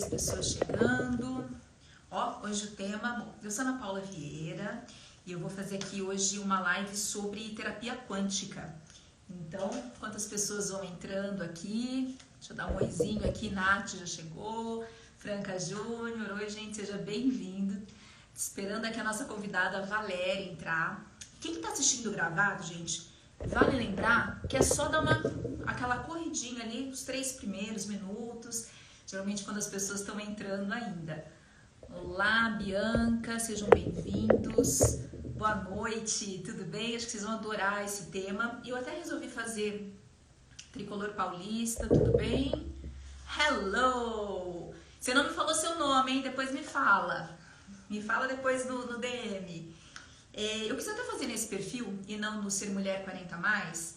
as pessoas chegando. Ó, hoje o tema... Bom, eu sou Ana Paula Vieira e eu vou fazer aqui hoje uma live sobre terapia quântica. Então, enquanto as pessoas vão entrando aqui, deixa eu dar um oizinho aqui, Nath já chegou, Franca Júnior, oi gente, seja bem-vindo. Esperando aqui a nossa convidada Valéria entrar. Quem tá assistindo gravado, gente, vale lembrar que é só dar aquela corridinha ali, os 3 primeiros minutos, geralmente quando as pessoas estão entrando ainda. Olá, Bianca, sejam bem-vindos. Boa noite, tudo bem? Acho que vocês vão adorar esse tema. Eu até resolvi fazer Tricolor Paulista, tudo bem? Hello! Você não me falou seu nome, hein? Depois me fala. Me fala depois no DM. Eu quis até fazer nesse perfil e não no Ser Mulher 40+,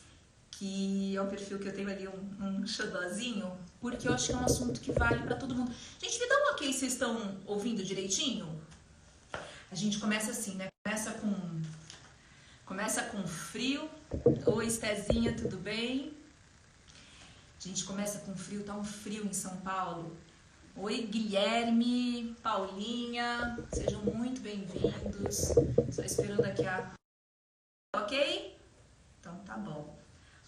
que é um perfil que eu tenho ali um xodózinho, porque eu acho que é um assunto que vale pra todo mundo. Gente, me dá um ok, vocês estão ouvindo direitinho? A gente começa assim, né? Começa com frio. Oi, Estezinha, tudo bem? A gente começa com frio, tá um frio em São Paulo. Oi, Guilherme, Paulinha, sejam muito bem-vindos. Só esperando aqui a... Ok? Então tá bom.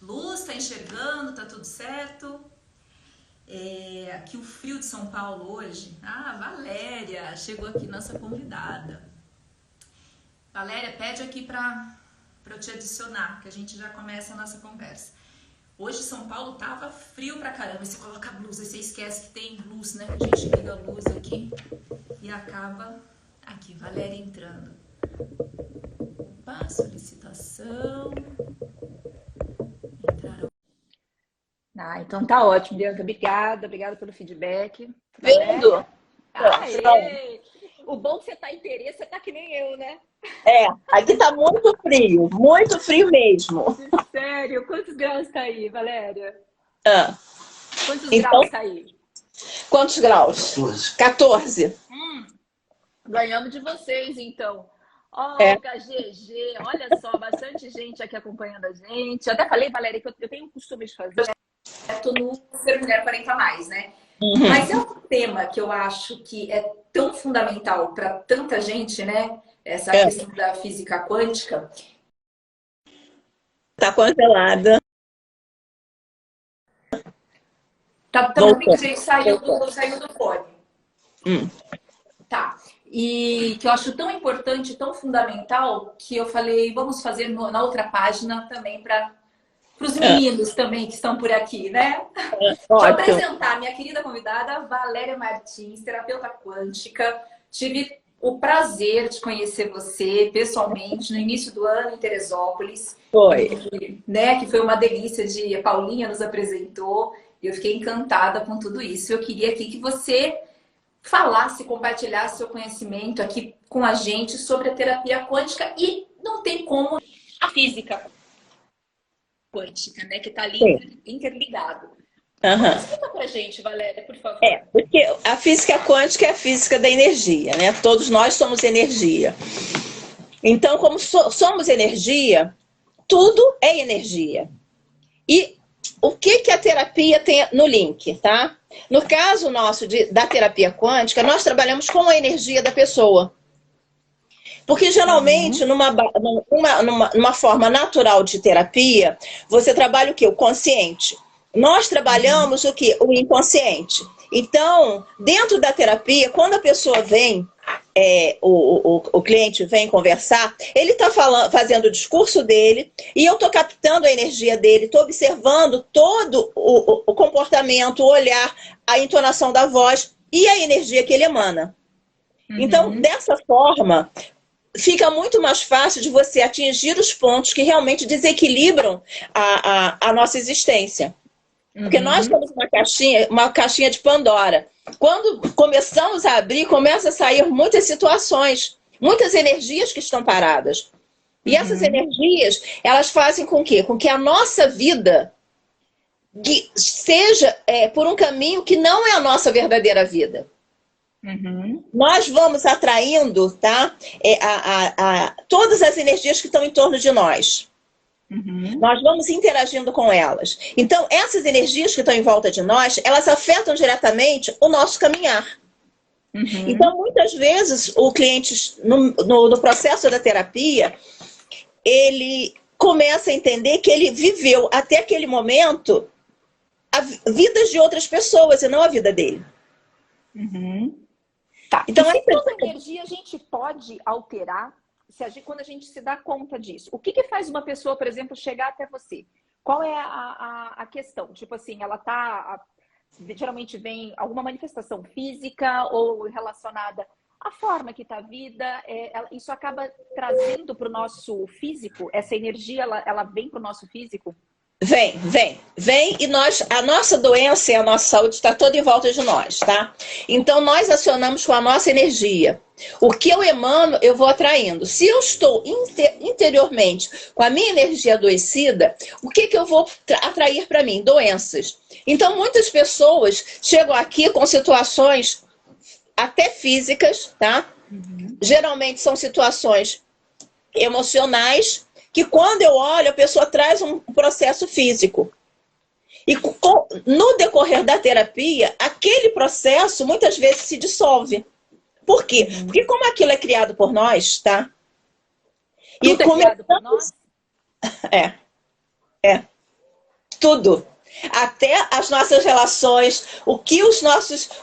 Luz, tá enxergando, tá tudo certo? Aqui o frio de São Paulo hoje. Ah, Valéria, chegou aqui nossa convidada. Valéria, pede aqui pra eu te adicionar, que a gente já começa a nossa conversa. Hoje São Paulo tava frio pra caramba, você coloca a blusa, você esquece que tem luz, né? A gente liga a luz aqui e acaba aqui, Valéria entrando. Opa, solicitação. Entraram. Ah, então tá ótimo, Bianca. Obrigada pelo feedback. Vendo? Aê! O bom que você tá inteira, você tá que nem eu, né? Aqui tá muito frio mesmo. Sério? Quantos graus tá aí, Valéria? Quantos Então, graus tá aí? quantos graus? 14. Ganhamos de vocês, então. GG, olha só, bastante gente aqui acompanhando a gente. Eu até falei, Valéria, que eu tenho o costume de fazer no Ser Mulher 40+, né? Uhum. Mas é um tema que eu acho que é tão fundamental para tanta gente, né? Essa questão da física quântica. Tá congelada. Tá tão bem que a gente saiu do fone. Tá. E que eu acho tão importante, tão fundamental, que eu falei, vamos fazer na outra página também para os meninos também que estão por aqui, né? Deixa eu apresentar minha querida convidada, Valéria Martins, terapeuta quântica. Tive o prazer de conhecer você pessoalmente no início do ano em Teresópolis. Foi. Né? Que foi uma delícia, a Paulinha nos apresentou. E eu fiquei encantada com tudo isso. Eu queria aqui que você falasse, compartilhasse seu conhecimento aqui com a gente sobre a terapia quântica e não tem como a física quântica, né? Que está ali interligado. Explica pra gente, Valéria, por favor. Porque a física quântica é a física da energia, né? Todos nós somos energia. Então, como somos energia, tudo é energia. E o que a terapia tem no link, tá? No caso nosso da terapia quântica, nós trabalhamos com a energia da pessoa. Porque geralmente, numa forma natural de terapia, você trabalha o quê? O consciente. Nós trabalhamos o quê? O inconsciente. Então, dentro da terapia, quando a pessoa vem, o cliente vem conversar, ele está fazendo o discurso dele e eu estou captando a energia dele, estou observando todo o comportamento, o olhar, a entonação da voz e a energia que ele emana. Então, dessa forma, fica muito mais fácil de você atingir os pontos que realmente desequilibram a nossa existência. Porque nós temos uma caixinha de Pandora. Quando começamos a abrir, começa a sair muitas situações, muitas energias que estão paradas. E essas energias, elas fazem com que a nossa vida seja por um caminho que não é a nossa verdadeira vida. Nós vamos atraindo, tá? Todas as energias que estão em torno de nós. Nós vamos interagindo com elas. Então, essas energias que estão em volta de nós, elas afetam diretamente o nosso caminhar. Então, muitas vezes, o cliente, no processo da terapia, ele começa a entender que ele viveu até aquele momento vidas de outras pessoas e não a vida dele. Tá. Então, e essa energia a gente pode alterar quando a gente se dá conta disso. O que faz uma pessoa, por exemplo, chegar até você? Qual é a questão? Tipo assim, ela tá... Geralmente vem alguma manifestação física ou relacionada à forma que está a vida. Isso acaba trazendo para o nosso físico? Essa energia, ela vem para o nosso físico? Vem e a nossa doença e a nossa saúde está toda em volta de nós, tá? Então nós acionamos com a nossa energia. O que eu emano, eu vou atraindo. Se eu estou interiormente com a minha energia adoecida, o que eu vou atrair para mim? Doenças. Então muitas pessoas chegam aqui com situações até físicas, tá? Geralmente são situações emocionais, que quando eu olho, a pessoa traz um processo físico. E no decorrer da terapia, aquele processo muitas vezes se dissolve. Por quê? Porque como aquilo é criado por nós, tá? Tudo é criado por nós? Tudo. Até as nossas relações,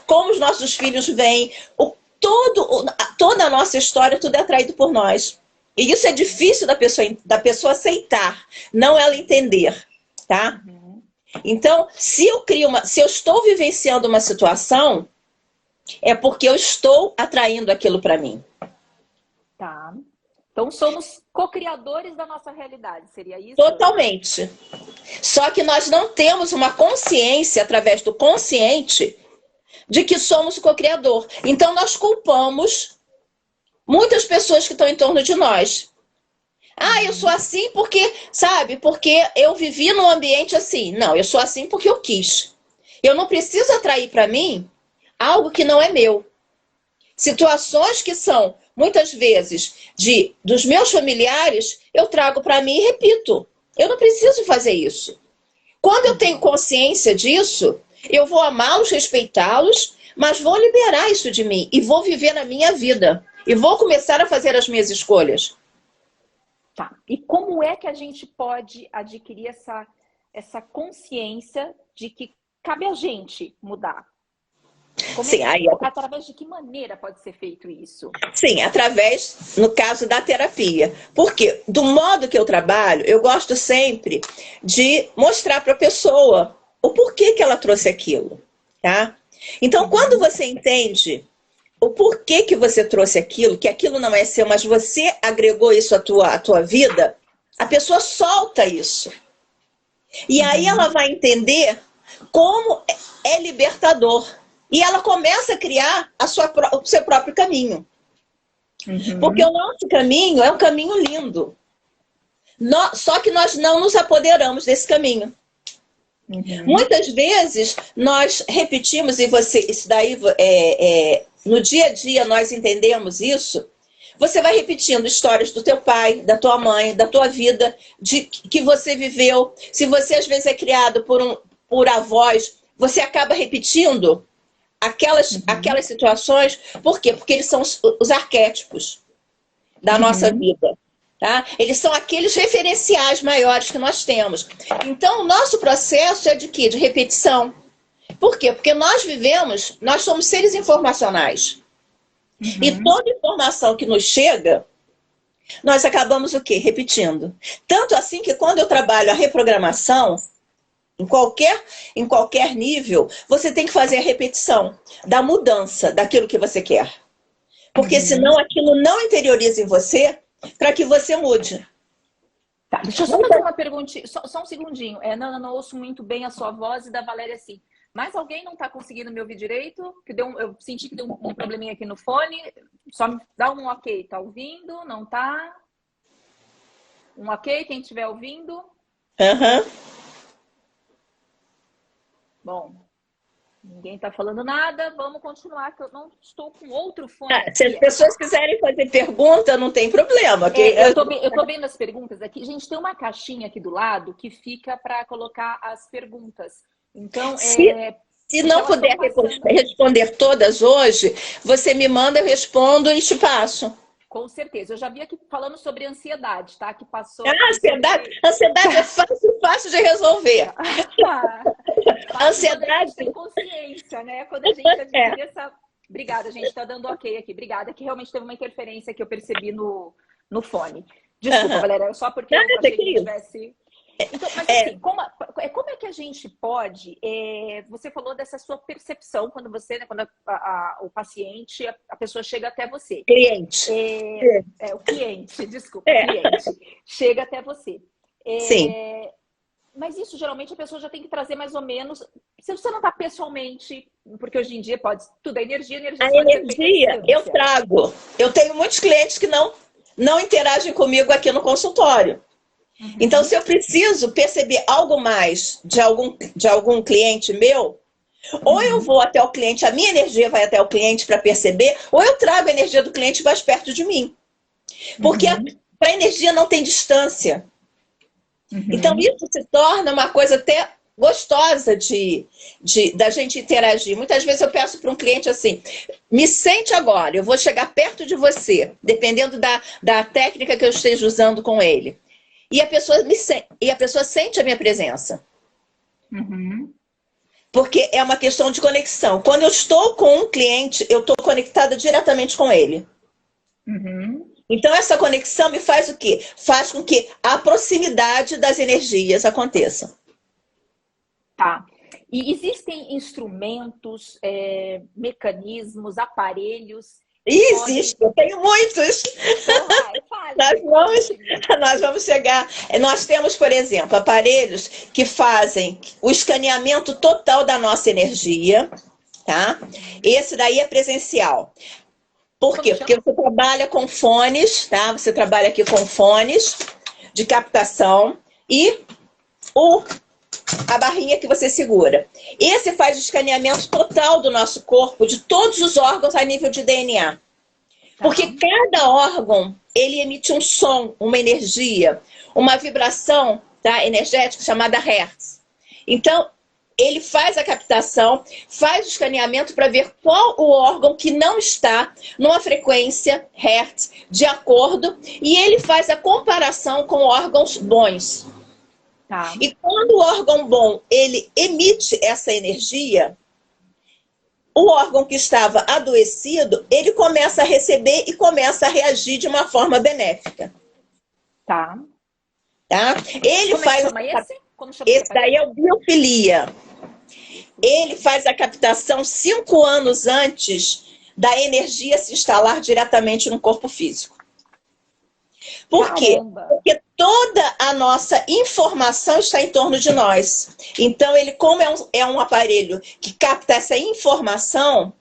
como os nossos filhos vêm, toda a nossa história, tudo é atraído por nós. E isso é difícil da pessoa aceitar, não ela entender, tá? Então, se eu estou vivenciando uma situação, é porque eu estou atraindo aquilo para mim. Tá. Então, somos co-criadores da nossa realidade, seria isso? Totalmente. Só que nós não temos uma consciência, através do consciente, de que somos o co-criador. Então, nós culpamos muitas pessoas que estão em torno de nós. Eu sou assim porque, sabe, porque eu vivi num ambiente assim. Não, eu sou assim porque eu quis. Eu não preciso atrair para mim algo que não é meu. Situações que são, muitas vezes, dos meus familiares, eu trago para mim e repito. Eu não preciso fazer isso. Quando eu tenho consciência disso, eu vou amá-los, respeitá-los, mas vou liberar isso de mim e vou viver na minha vida. E vou começar a fazer as minhas escolhas. Tá. E como é que a gente pode adquirir essa consciência de que cabe a gente mudar? Sim, através de que maneira pode ser feito isso? Sim, através, no caso da terapia. Porque, do modo que eu trabalho, eu gosto sempre de mostrar para a pessoa o porquê que ela trouxe aquilo. Tá? Então, quando você entende o porquê que você trouxe aquilo, que aquilo não é seu, mas você agregou isso à tua vida, a pessoa solta isso. E aí ela vai entender como é libertador. E ela começa a criar o seu próprio caminho. Porque o nosso caminho é um caminho lindo. Só que nós não nos apoderamos desse caminho. Muitas vezes nós repetimos, e isso daí no dia a dia nós entendemos isso. Você vai repetindo histórias do teu pai, da tua mãe, da tua vida, que você viveu. Se você às vezes é criado por avós, você acaba repetindo aquelas situações. Por quê? Porque eles são os arquétipos da nossa vida. Tá? Eles são aqueles referenciais maiores que nós temos. Então, o nosso processo é de quê? De repetição. Por quê? Porque nós somos seres informacionais. E toda informação que nos chega, nós acabamos o quê? Repetindo. Tanto assim que quando eu trabalho a reprogramação, em qualquer nível, você tem que fazer a repetição da mudança daquilo que você quer. Porque senão aquilo não interioriza em você para que você mude. Tá, deixa eu só fazer uma perguntinha, só um segundinho. Não ouço muito bem a sua voz e da Valéria assim. Mas alguém não está conseguindo me ouvir direito? Eu senti que deu um probleminha aqui no fone. Só me dá um ok. Tá ouvindo? Não tá? Um ok, quem estiver ouvindo? Aham. Bom, Ninguém está falando nada, vamos continuar, que eu não estou com outro fone Se as aqui. pessoas quiserem fazer pergunta, não tem problema. Eu tô vendo as perguntas aqui. Gente, tem uma caixinha aqui do lado que fica para colocar as perguntas. Então, se não puder responder todas hoje, você me manda, eu respondo e te passo. Com certeza. Eu já vi aqui falando sobre ansiedade, tá? Que passou. Ansiedade é fácil de resolver. A ansiedade. Tem consciência, né? Quando a gente adquire essa. Obrigada, gente. Tá dando ok aqui. Obrigada. Que realmente teve uma interferência que eu percebi no fone. Desculpa, Valéria, só porque eu achei que tivesse. Então, mas assim, como é que a gente pode... você falou dessa sua percepção quando você, né, quando o paciente, a pessoa chega até você. Cliente. O cliente, desculpa, cliente. Chega até você. Sim. Mas isso, geralmente, a pessoa já tem que trazer mais ou menos... Se você não está pessoalmente... Porque hoje em dia tudo é energia. A energia eu trago. Eu tenho muitos clientes que não interagem comigo aqui no consultório. Então, se eu preciso perceber algo mais de algum cliente meu, ou eu vou até o cliente, a minha energia vai até o cliente para perceber, ou eu trago a energia do cliente mais perto de mim. Porque a energia não tem distância. Então, isso se torna uma coisa até gostosa da gente interagir. Muitas vezes eu peço para um cliente assim, me sente agora, eu vou chegar perto de você, dependendo da técnica que eu esteja usando com ele. E a pessoa sente a minha presença. Porque é uma questão de conexão. Quando eu estou com um cliente, eu estou conectada diretamente com ele. Então, essa conexão me faz o quê? Faz com que a proximidade das energias aconteça. Tá. E existem instrumentos, mecanismos, aparelhos... Existe, eu tenho muitos. Nós vamos chegar. Nós temos, por exemplo, aparelhos que fazem o escaneamento total da nossa energia, tá? Esse daí é presencial. Por quê? Porque você trabalha com fones, tá? Você trabalha aqui com fones de captação e a barrinha que você segura. Esse faz o escaneamento total do nosso corpo, de todos os órgãos a nível de DNA. Porque cada órgão, ele emite um som, uma energia, uma vibração, tá, energética chamada Hertz. Então, ele faz a captação, faz o escaneamento para ver qual o órgão que não está numa frequência Hertz de acordo, e ele faz a comparação com órgãos bons. Tá. E quando o órgão bom, ele emite essa energia, o órgão que estava adoecido, ele começa a receber e começa a reagir de uma forma benéfica. Tá. Ele Como faz... chama esse? Esse daí é o biofilia. Ele faz a captação 5 anos antes da energia se instalar diretamente no corpo físico. Por quê? Porque toda a nossa informação está em torno de nós. Então, ele, como é um aparelho que capta essa informação,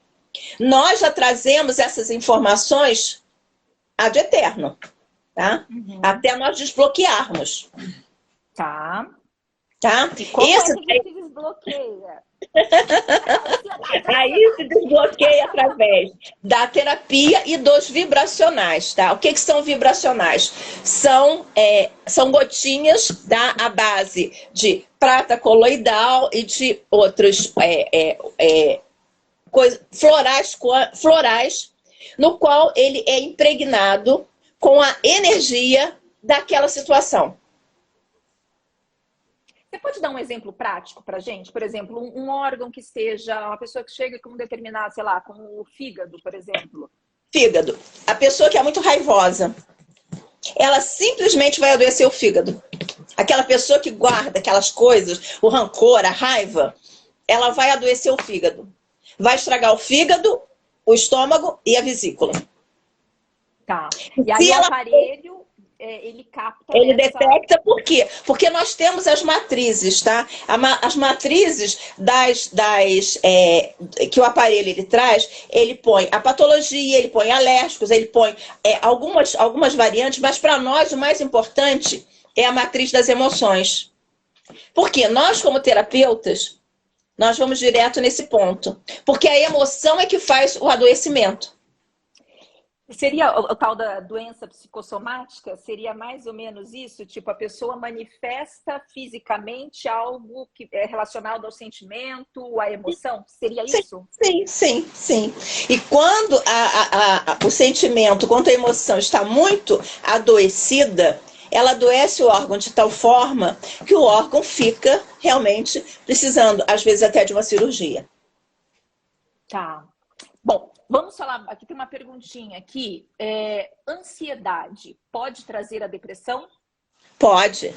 nós já trazemos essas informações ad eterno, tá? Até nós desbloquearmos. Tá. E como é que a gente desbloqueia? Aí se desbloqueia através da terapia e dos vibracionais, tá? O que são vibracionais? São gotinhas, tá? À base de prata coloidal e de outros florais, no qual ele é impregnado com a energia daquela situação. Você pode dar um exemplo prático para a gente? Por exemplo, um órgão que esteja... Uma pessoa que chega com um determinado, sei lá, com o fígado, por exemplo. Fígado. A pessoa que é muito raivosa, ela simplesmente vai adoecer o fígado. Aquela pessoa que guarda aquelas coisas, o rancor, a raiva, ela vai adoecer o fígado. Vai estragar o fígado, o estômago e a vesícula. Tá. E aí o aparelho... ele capta... Ele detecta por quê? Porque nós temos as matrizes, tá? As matrizes que o aparelho ele traz, ele põe a patologia, ele põe alérgicos, ele põe algumas variantes, mas para nós o mais importante é a matriz das emoções. Porque nós, como terapeutas, Nós vamos direto nesse ponto. Porque a emoção é que faz o adoecimento. Seria o tal da doença psicossomática? Seria mais ou menos isso? Tipo, a pessoa manifesta fisicamente algo que é relacionado ao sentimento, à emoção? Seria isso? Sim. E quando o sentimento, quando a emoção está muito adoecida, ela adoece o órgão de tal forma que o órgão fica realmente precisando, às vezes, até de uma cirurgia. Tá. Bom, vamos falar, aqui tem uma perguntinha aqui. Ansiedade pode trazer a depressão? Pode.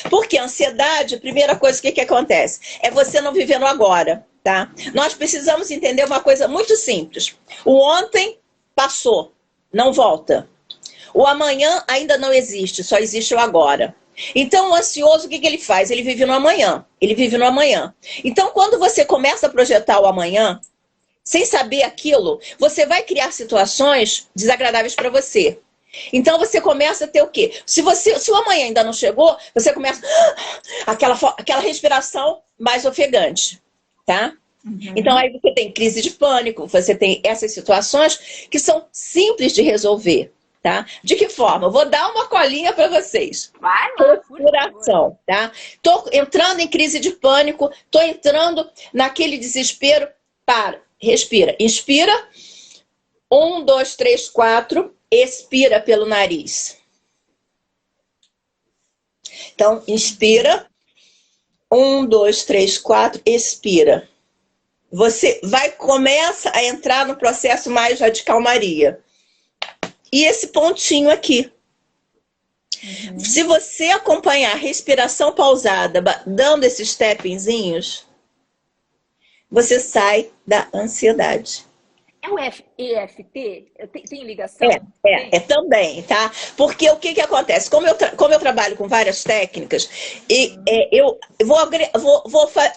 Porque a ansiedade, a primeira coisa que acontece é você não viver no agora, tá? Nós precisamos entender uma coisa muito simples. O ontem passou, não volta. O amanhã ainda não existe, só existe o agora. Então, o ansioso, o que ele faz? Ele vive no amanhã. Então, quando você começa a projetar o amanhã, sem saber aquilo, você vai criar situações desagradáveis para você. Então você começa a ter o quê? Se o amanhã ainda não chegou, você começa aquela respiração mais ofegante, tá? Uhum. Então aí você tem crise de pânico, você tem essas situações que são simples de resolver, tá? De que forma? Eu vou dar uma colinha para vocês. Vai lá, respiração, tá? Tô entrando em crise de pânico, tô entrando naquele desespero. Respira. Inspira. 1, 2, 3, 4. Expira pelo nariz. Então, inspira. 1, 2, 3, 4. Expira. Você começa a entrar no processo mais de calmaria. E esse pontinho aqui. Uhum. Se você acompanhar a respiração pausada, dando esses tappingzinhos, você sai da ansiedade. É o EFT? Tem ligação? Também, tá? Porque o que acontece? Como eu trabalho com várias técnicas, eu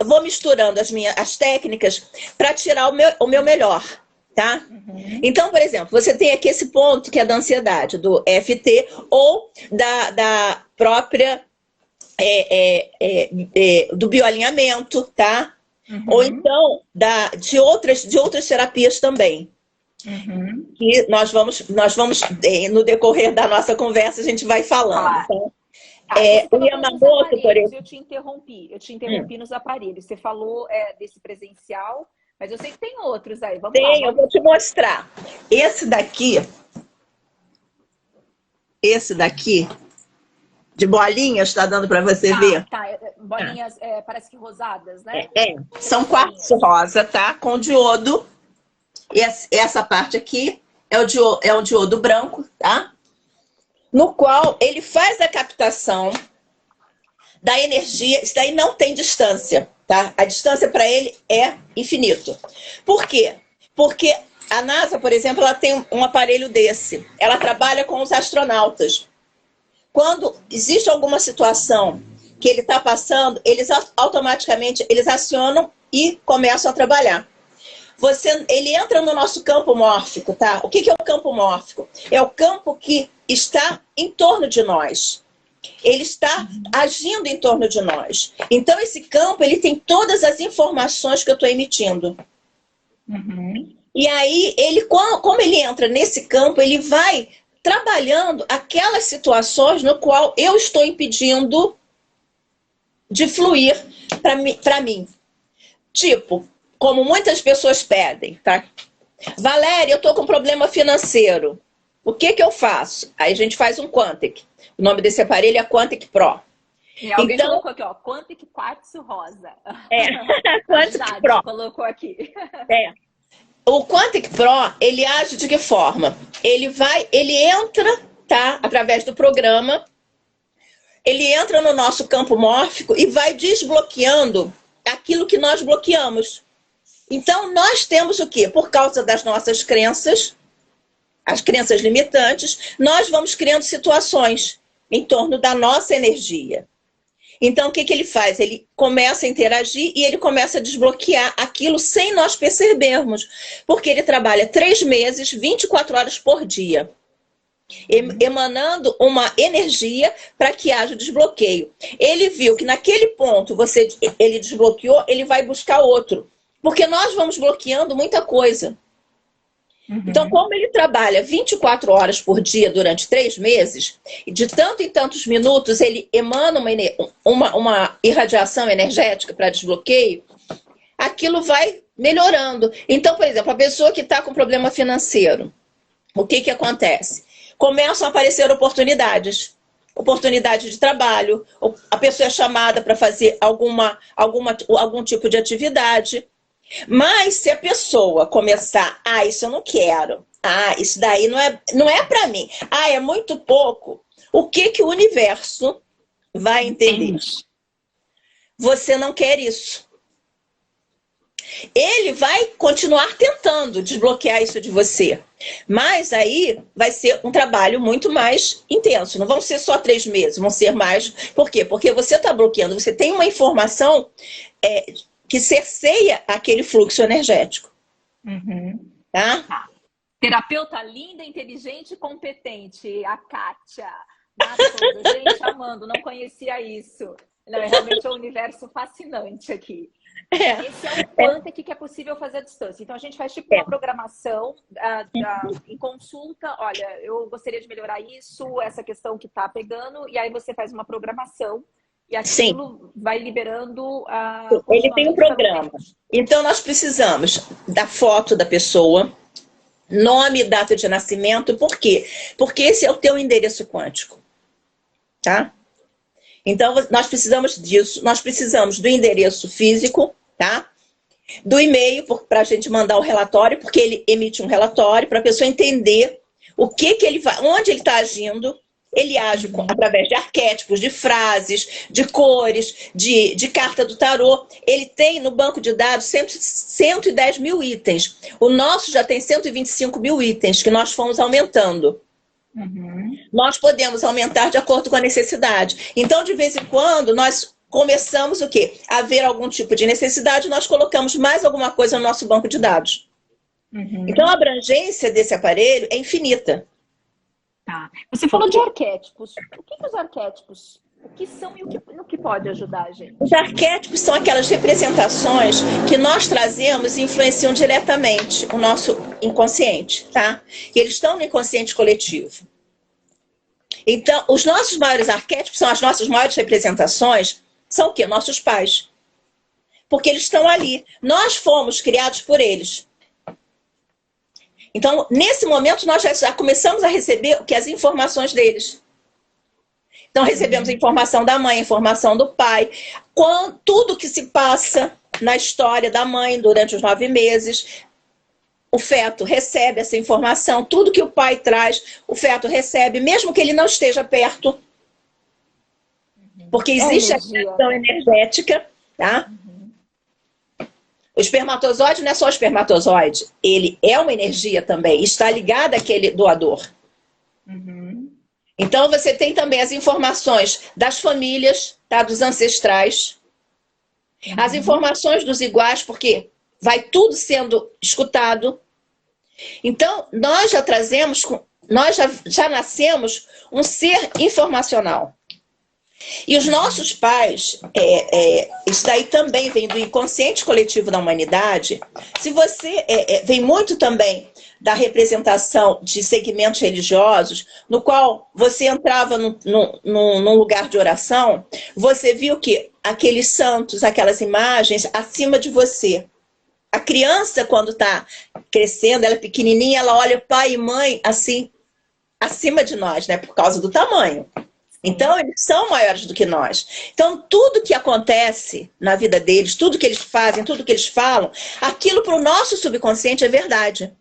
vou misturando as técnicas para tirar o meu melhor, tá? Uhum. Então, por exemplo, você tem aqui esse ponto que é da ansiedade, do EFT, ou da própria do bioalinhamento, tá? Uhum. Ou então de outras terapias também. Uhum. Que nós vamos no decorrer da nossa conversa, a gente vai falando. O Yamamoto, por exemplo. Eu te interrompi nos aparelhos. Você falou desse presencial, mas eu sei que tem outros aí. Vamos lá. Eu vou te mostrar. Esse daqui, de bolinhas, está dando para você ver? Tá. Bolinhas, parece que rosadas, né? São quartzo rosa, tá? Com diodo. Essa parte aqui é um diodo branco, tá? No qual ele faz a captação da energia. Isso daí não tem distância, tá? A distância para ele é infinito. Por quê? Porque a NASA, por exemplo, ela tem um aparelho desse. Ela trabalha com os astronautas. Quando existe alguma situação que ele está passando, eles automaticamente acionam e começam a trabalhar. Ele entra no nosso campo mórfico, tá? O que é o campo mórfico? É o campo que está em torno de nós. Ele está agindo em torno de nós. Então, esse campo, ele tem todas as informações que eu estou emitindo. Uhum. E aí, como ele entra nesse campo, ele vai trabalhando aquelas situações no qual eu estou impedindo de fluir para mim. Tipo, como muitas pessoas pedem, tá? Valéria, eu estou com problema financeiro. O que eu faço? Aí a gente faz um Quantic. O nome desse aparelho é Quantic Pro. E alguém colocou aqui, ó, Quantic Quartzo Rosa. Quantic Pro. Colocou aqui. O Quantic Pro, ele age de que forma? Ele entra, tá? Através do programa, ele entra no nosso campo mórfico e vai desbloqueando aquilo que nós bloqueamos. Então, nós temos o quê? Por causa das nossas crenças, as crenças limitantes, nós vamos criando situações em torno da nossa energia. Então, o que ele faz? Ele começa a interagir e ele começa a desbloquear aquilo sem nós percebermos. Porque ele trabalha 3 meses, 24 horas por dia. emanando uma energia para que haja o desbloqueio. Ele viu que naquele ponto ele desbloqueou, ele vai buscar outro. Porque nós vamos bloqueando muita coisa. Então, como ele trabalha 24 horas por dia durante 3 meses, e de tanto em tantos minutos ele emana uma irradiação energética para desbloqueio, aquilo vai melhorando. Então, por exemplo, a pessoa que está com problema financeiro, o que acontece? Começam a aparecer oportunidades. Oportunidade de trabalho, a pessoa é chamada para fazer algum tipo de atividade. Mas se a pessoa começar, isso eu não quero, isso daí não é para mim, é muito pouco, o que o universo vai entender? Você não quer isso. Ele vai continuar tentando desbloquear isso de você. Mas aí vai ser um trabalho muito mais intenso. Não vão ser só 3 meses, vão ser mais. Por quê? Porque você está bloqueando, você tem uma informação que cerceia aquele fluxo energético. Tá? Terapeuta linda, inteligente e competente, a Kátia. Gente, amando, não conhecia isso. Não, é realmente um universo fascinante aqui. Esse é o Quantic que é possível fazer à distância. Então, a gente faz tipo uma programação em consulta. Olha, eu gostaria de melhorar isso, essa questão que está pegando. E aí você faz uma programação e aquilo vai liberando... Ele tem um programa. Então, nós precisamos da foto da pessoa, nome e data de nascimento. Por quê? Porque esse é o teu endereço quântico. Tá? Então, nós precisamos disso. Nós precisamos do endereço físico, tá? Do e-mail, para a gente mandar o relatório, porque ele emite um relatório para a pessoa entender o que ele vai, onde ele está agindo. Ele age através de arquétipos, de frases, de cores, de carta do tarô. Ele tem no banco de dados 110 mil itens. O nosso já tem 125 mil itens, que nós fomos aumentando. Nós podemos aumentar de acordo com a necessidade. Então, de vez em quando, nós começamos o quê? A ver algum tipo de necessidade, nós colocamos mais alguma coisa no nosso banco de dados. Então, a abrangência desse aparelho é infinita. Tá. Você falou de arquétipos. O que os arquétipos, o que são e no que pode ajudar a gente? Os arquétipos são aquelas representações que nós trazemos e influenciam diretamente o nosso inconsciente, tá? E eles estão no inconsciente coletivo. Então, os nossos maiores arquétipos são as nossas maiores representações, são o quê? Nossos pais. Porque eles estão ali. Nós fomos criados por eles. Então, nesse momento, nós já começamos a receber as informações deles. Então, recebemos a informação da mãe, a informação do pai. Tudo que se passa na história da mãe durante os 9 meses, o feto recebe essa informação. Tudo que o pai traz, o feto recebe, mesmo que ele não esteja perto. Porque existe a questão energética, tá? O espermatozoide não é só o espermatozoide, ele é uma energia também, está ligado àquele doador. Então você tem também as informações das famílias, tá? Dos ancestrais, as informações dos iguais, porque vai tudo sendo escutado. Então nós já trazemos, nós já nascemos um ser informacional. E os nossos pais, isso daí também vem do inconsciente coletivo da humanidade. Se você vem muito também da representação de segmentos religiosos, no qual você entrava num lugar de oração, você viu que aqueles santos, aquelas imagens acima de você. A criança, quando está crescendo, ela é pequenininha, ela olha pai e mãe assim, acima de nós, né? Por causa do tamanho. Então, eles são maiores do que nós. Então, tudo que acontece na vida deles, tudo que eles fazem, tudo que eles falam, aquilo para o nosso subconsciente é verdade.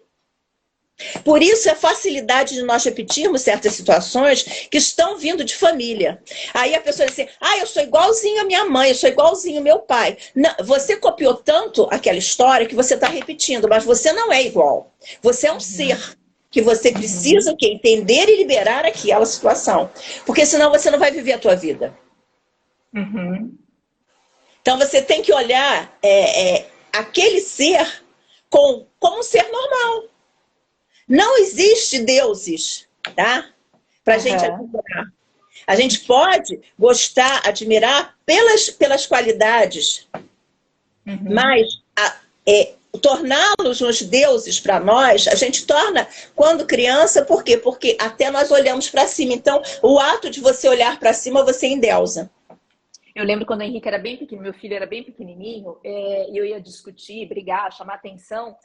Por isso, a facilidade de nós repetirmos certas situações que estão vindo de família. Aí a pessoa diz assim, eu sou igualzinho a minha mãe, eu sou igualzinho ao meu pai. Não, você copiou tanto aquela história que você está repetindo, mas você não é igual. Você é um ser que você precisa entender e liberar aquela situação. Porque senão você não vai viver a tua vida. Então você tem que olhar aquele ser como um ser normal. Não existe deuses, tá? para a gente admirar. A gente pode gostar, admirar pelas qualidades, mas torná-los uns deuses para nós, a gente torna quando criança, por quê? Porque até nós olhamos para cima. Então, o ato de você olhar para cima, você endeusa. Eu lembro quando o Henrique era bem pequeno, meu filho era bem pequenininho, e eu ia discutir, brigar, chamar atenção.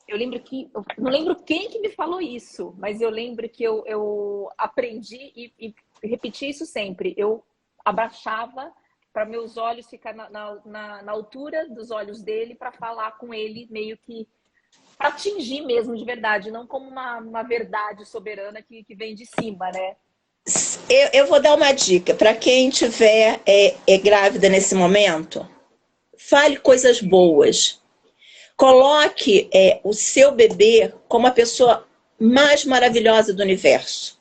Eu lembro que, eu não lembro quem que me falou isso, mas eu lembro que eu aprendi e repeti isso sempre. Eu abaixava para meus olhos ficar na altura dos olhos dele para falar com ele, meio que para atingir mesmo de verdade, não como uma verdade soberana que vem de cima, né? Eu vou dar uma dica para quem estiver grávida nesse momento. Fale coisas boas. Coloque o seu bebê como a pessoa mais maravilhosa do universo.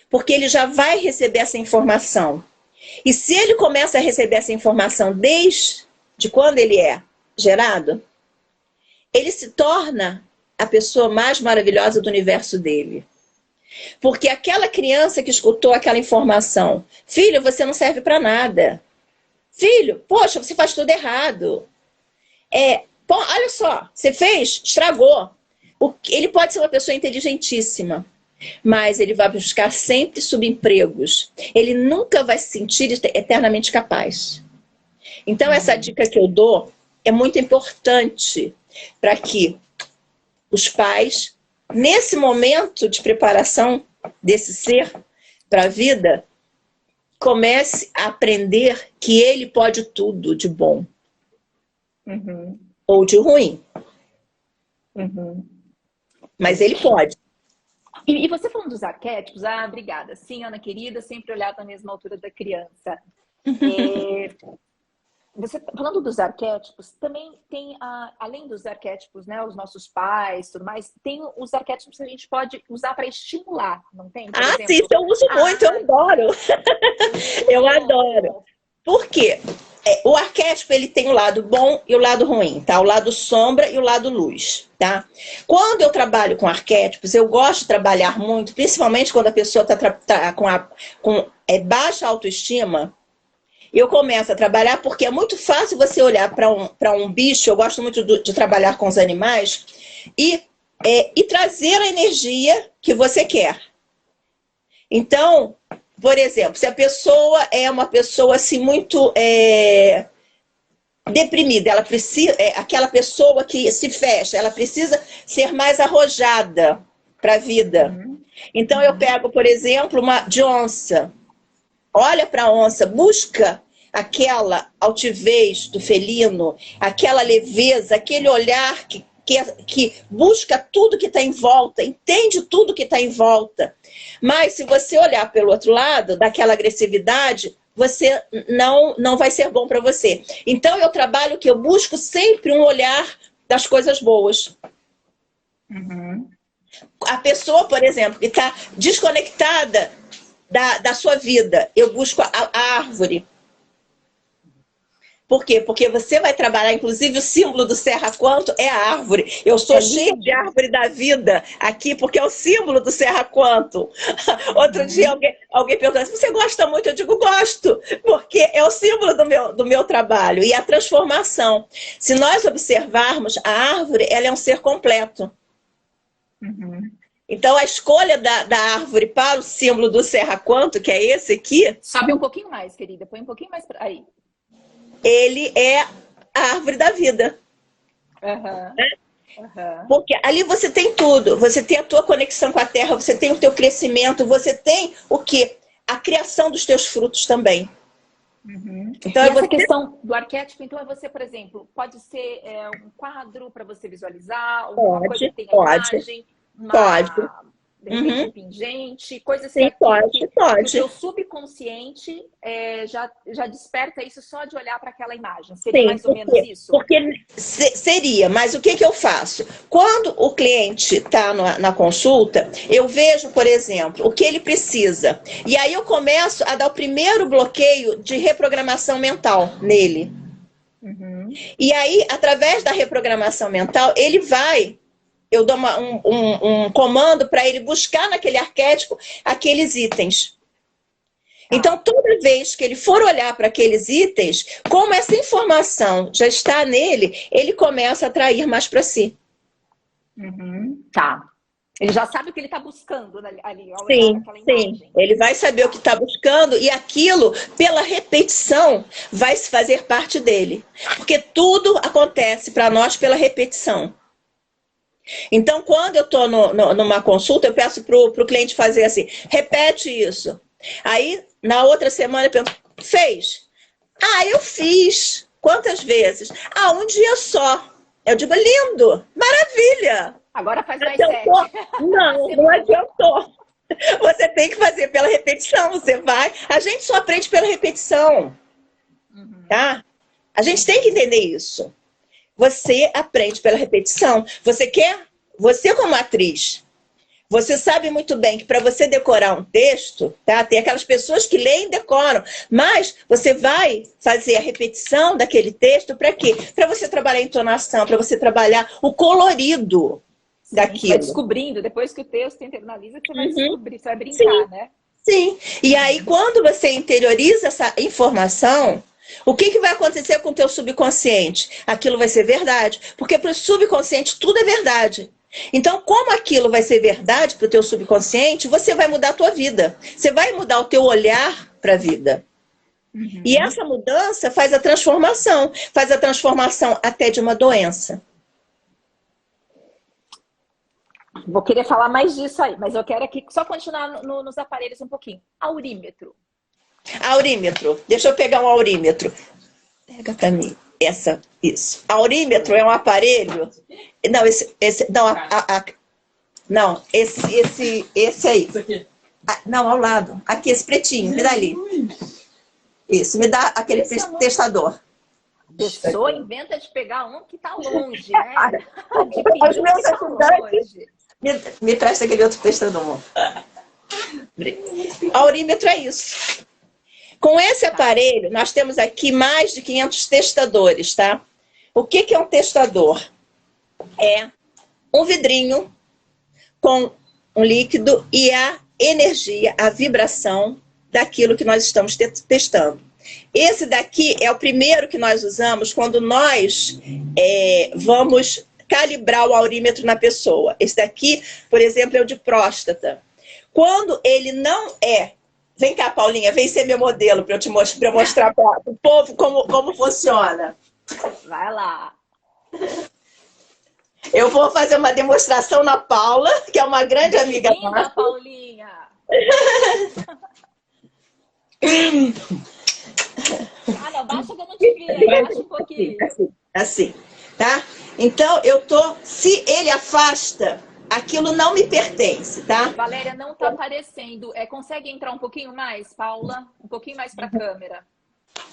Porque ele já vai receber essa informação. E se ele começa a receber essa informação desde quando ele é gerado, ele se torna a pessoa mais maravilhosa do universo dele. Porque aquela criança que escutou aquela informação, filho, você não serve para nada. Filho, poxa, você faz tudo errado. Pô, olha só, você fez, estragou. Ele pode ser uma pessoa inteligentíssima, mas ele vai buscar sempre subempregos. Ele nunca vai se sentir eternamente capaz. Então, essa dica que eu dou é muito importante para que os pais, nesse momento de preparação desse ser para a vida, comece a aprender que ele pode tudo de bom. Ou de ruim. Mas ele pode. E você falando dos arquétipos, obrigada. Sim, Ana querida, sempre olhar na mesma altura da criança. Você falando dos arquétipos, também tem, além dos arquétipos, né, os nossos pais, tudo mais, tem os arquétipos que a gente pode usar para estimular, não tem? Por exemplo, sim, isso eu uso muito, eu adoro. Eu adoro. Por quê? O arquétipo, ele tem o lado bom e o lado ruim, tá? O lado sombra e o lado luz, tá? Quando eu trabalho com arquétipos, eu gosto de trabalhar muito, principalmente quando a pessoa tá com baixa autoestima. Eu começo a trabalhar porque é muito fácil você olhar para um bicho, eu gosto muito de trabalhar com os animais, e trazer a energia que você quer. Então, por exemplo, se a pessoa é uma pessoa assim muito deprimida, ela precisa, aquela pessoa que se fecha, ela precisa ser mais arrojada para a vida. Então eu pego, por exemplo, uma de onça. Olha para a onça, busca aquela altivez do felino, aquela leveza, aquele olhar que busca tudo que está em volta, entende tudo que está em volta. Mas se você olhar pelo outro lado, daquela agressividade, você não vai ser bom para você. Então eu trabalho que eu busco sempre um olhar das coisas boas. A pessoa, por exemplo, que está desconectada da sua vida, eu busco a árvore. Por quê? Porque você vai trabalhar, inclusive o símbolo do Serra Quanto é a árvore. Eu sou cheia de árvore da vida aqui, porque é o símbolo do Serra Quanto. Outro dia alguém perguntou, você gosta muito? Eu digo, gosto, porque é o símbolo do meu trabalho. E a transformação. Se nós observarmos, a árvore, ela é um ser completo. Então, a escolha da árvore para o símbolo do Serra Quanto, que é esse aqui... Sobe um pouquinho mais, querida. Põe um pouquinho mais aí. Ele é a árvore da vida. Porque ali você tem tudo. Você tem a tua conexão com a terra, você tem o teu crescimento, você tem o quê? A criação dos teus frutos também. Então, e essa questão do arquétipo, então, é você, por exemplo, pode ser um quadro para você visualizar, uma coisa que tem a imagem, de repente um pingente, coisa assim. Pode. O seu subconsciente já desperta isso só de olhar para aquela imagem. Seria mais ou menos isso? Porque seria, mas o que eu faço? Quando o cliente está na consulta, eu vejo, por exemplo, o que ele precisa. E aí eu começo a dar o primeiro bloqueio de reprogramação mental nele. E aí, através da reprogramação mental, ele vai eu dou um comando para ele buscar naquele arquétipo aqueles itens. Então, toda vez que ele for olhar para aqueles itens, como essa informação já está nele, ele começa a atrair mais para si. Tá. Ele já sabe o que ele está buscando ali, ao Sim, olhar naquela imagem. sim. Ele vai saber o que está buscando e aquilo, pela repetição, vai se fazer parte dele. Porque tudo acontece para nós pela repetição. Então, quando eu estou numa consulta, eu peço para o cliente fazer assim, repete isso. Aí, na outra semana, eu pergunto, fez? Ah, eu fiz. Quantas vezes? Ah, um dia só. Eu digo, lindo, maravilha. Agora faz mais adiantou? 7. Não adiantou. Você tem que fazer pela repetição, você vai. A gente só aprende pela repetição, tá? A gente tem que entender isso. Você aprende pela repetição. Você como atriz, você sabe muito bem que para você decorar um texto, tá? Tem aquelas pessoas que leem e decoram, mas você vai fazer a repetição daquele texto para quê? Para você trabalhar a entonação, para você trabalhar o colorido daquilo. Vai descobrindo, depois que o texto internaliza, você vai descobrir, você vai brincar, né? Sim. E aí, quando você interioriza essa informação, o que vai acontecer com o teu subconsciente? Aquilo vai ser verdade. Porque para o subconsciente tudo é verdade. Então, como aquilo vai ser verdade para o teu subconsciente, você vai mudar a tua vida. Você vai mudar o teu olhar para a vida. E essa mudança faz a transformação até de uma doença. Vou querer falar mais disso aí, mas eu quero aqui só continuar nos aparelhos um pouquinho. Aurímetro. Aurímetro. Deixa eu pegar um aurímetro. Pega pra mim. Isso. Aurímetro é um aparelho. Não, não, esse aí. Isso aqui. Não, ao lado. Aqui, esse pretinho. Me dá ali. Isso, me dá aquele testador. A pessoa inventa de pegar um que tá longe, né? Os meus ajudantes. Me presta aquele outro testador. Aurímetro é isso. Com esse aparelho, nós temos aqui mais de 500 testadores, tá? O que é um testador? É um vidrinho com um líquido e a energia, a vibração daquilo que nós estamos testando. Esse daqui é o primeiro que nós usamos quando nós vamos calibrar o aurímetro na pessoa. Esse daqui, por exemplo, é o de próstata. Quando ele não é... Vem cá, Paulinha, vem ser meu modelo para eu mostrar para o povo como funciona. Vai lá. Eu vou fazer uma demonstração na Paula, que é uma grande amiga nossa. Paulinha! Ah, não, baixa que eu não te vi, baixa um pouquinho. Assim, tá? Então, se ele afasta, aquilo não me pertence, tá? Valéria, não tá aparecendo. Consegue entrar um pouquinho mais, Paula? Um pouquinho mais pra câmera.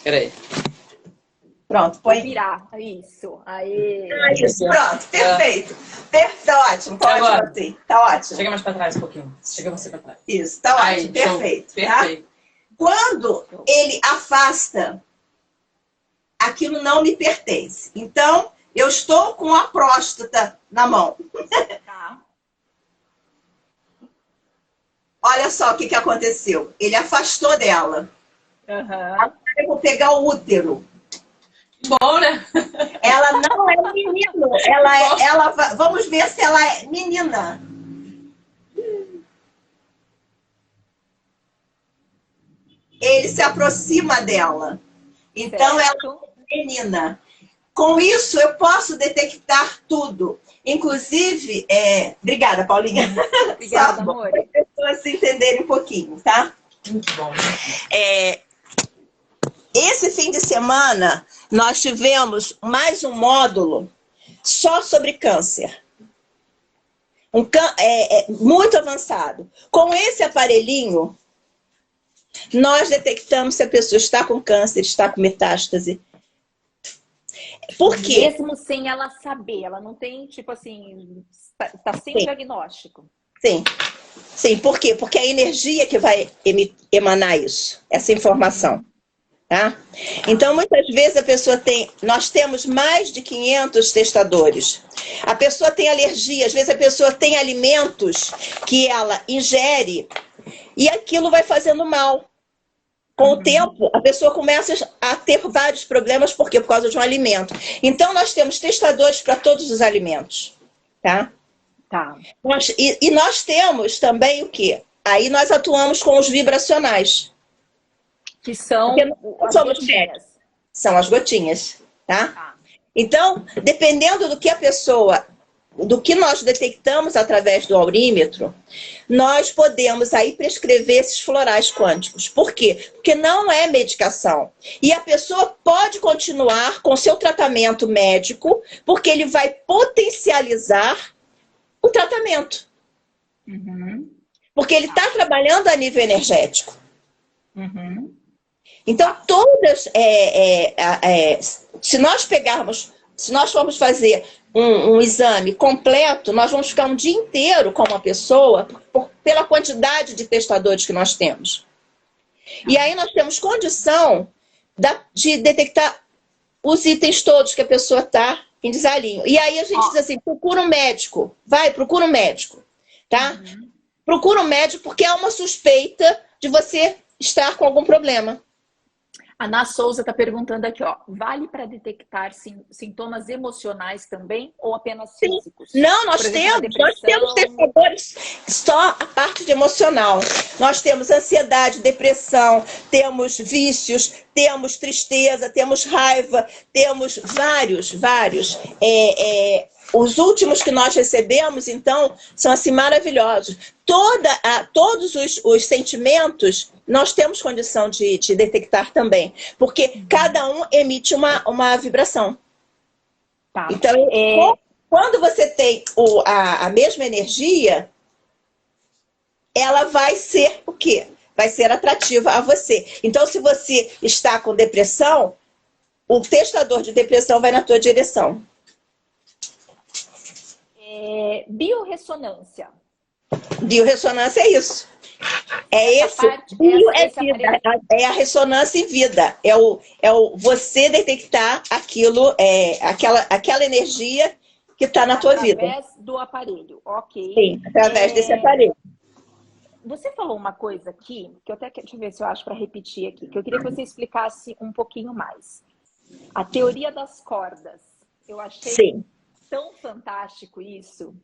Peraí. Pronto, põe. Virar. Isso. Aí. Isso, pronto, perfeito. Tá ótimo, tá ótimo assim. Tá ótimo. Chega mais pra trás um pouquinho. Chega você pra trás. Isso, tá ótimo, perfeito. Perfeito. Tá? Quando ele afasta, aquilo não me pertence. Então, eu estou com a próstata na mão. Tá. Olha só o que aconteceu. Ele afastou dela. Agora eu vou pegar o útero. Bom, né? Ela não é menino. Vamos ver se ela é menina. Ele se aproxima dela. Então, ela é menina. Com isso, eu posso detectar tudo. Inclusive, obrigada, Paulinha. Obrigada, amor. Para as pessoas se entenderem um pouquinho, tá? Muito bom. Esse fim de semana, nós tivemos mais um módulo só sobre câncer. Muito avançado. Com esse aparelhinho, nós detectamos se a pessoa está com câncer, está com metástase. Por quê? Mesmo sem ela saber, ela não tem, tipo assim, está sem diagnóstico. Sim. Sim, por quê? Porque é a energia que vai emanar isso, essa informação. Tá? Então, muitas vezes a pessoa nós temos mais de 500 testadores. A pessoa tem alergia, às vezes a pessoa tem alimentos que ela ingere e aquilo vai fazendo mal. Com o tempo, a pessoa começa a ter vários problemas, por quê? Por causa de um alimento. Então, nós temos testadores para todos os alimentos, tá? Tá. E nós temos também o quê? Aí nós atuamos com os vibracionais. Que são as gotinhas. São as gotinhas, tá? Então, dependendo do que nós detectamos através do aurímetro, nós podemos aí prescrever esses florais quânticos. Por quê? Porque não é medicação. E a pessoa pode continuar com seu tratamento médico, porque ele vai potencializar o tratamento. Uhum. Porque ele está trabalhando a nível energético. Uhum. Então, se nós formos fazer um exame completo, nós vamos ficar um dia inteiro com uma pessoa pela quantidade de testadores que nós temos. E aí nós temos condição de detectar os itens todos que a pessoa está em desalinho. E aí a gente diz assim, procura um médico. Procura um médico. Tá? Uhum. Procura um médico porque há uma suspeita de você estar com algum problema. A Ana Souza está perguntando aqui, ó, vale para detectar sintomas emocionais também ou apenas físicos? Não, nós temos testadores só a parte de emocional. Nós temos ansiedade, depressão, temos vícios, temos tristeza, temos raiva, temos vários. Os últimos que nós recebemos, então, são assim maravilhosos. Todos os sentimentos nós temos condição de detectar também, porque cada um emite uma vibração. Tá. Então, quando você tem a mesma energia, ela vai ser o quê? Vai ser atrativa a você. Então, se você está com depressão, o testador de depressão vai na tua direção. Biorressonância. Biorressonância é isso. Vida. É a ressonância em vida. É o você detectar aquilo, aquela energia que está na tua vida. Através do aparelho, ok. Sim, através desse aparelho. Você falou uma coisa aqui, que eu até deixa eu ver se eu acho para repetir aqui, que eu queria que você explicasse um pouquinho mais. A teoria das cordas. Eu achei tão fantástico isso.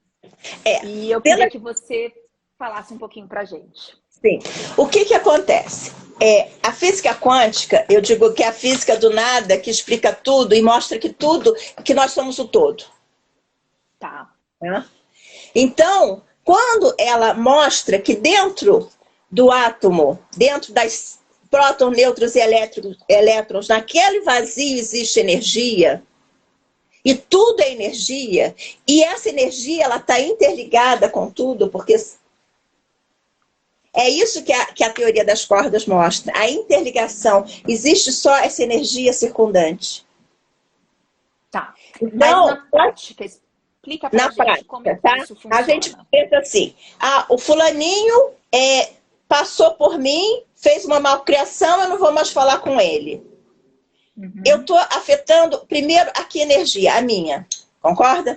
E eu queria que você falasse um pouquinho pra gente. Sim. O que acontece? A física quântica, eu digo que é a física do nada, que explica tudo e mostra que nós somos o todo. Tá. Então, quando ela mostra que dentro do átomo, dentro das prótons, nêutrons e elétrons, naquele vazio existe energia, e tudo é energia, e essa energia ela está interligada com tudo, porque é isso que a teoria das cordas mostra, a interligação. Existe só essa energia circundante. Tá. Então, mas na prática, explica pra gente como isso funciona. A gente pensa assim, o fulaninho passou por mim, fez uma malcriação, eu não vou mais falar com ele. Uhum. Eu estou afetando, primeiro, aqui a energia, a minha. Concorda?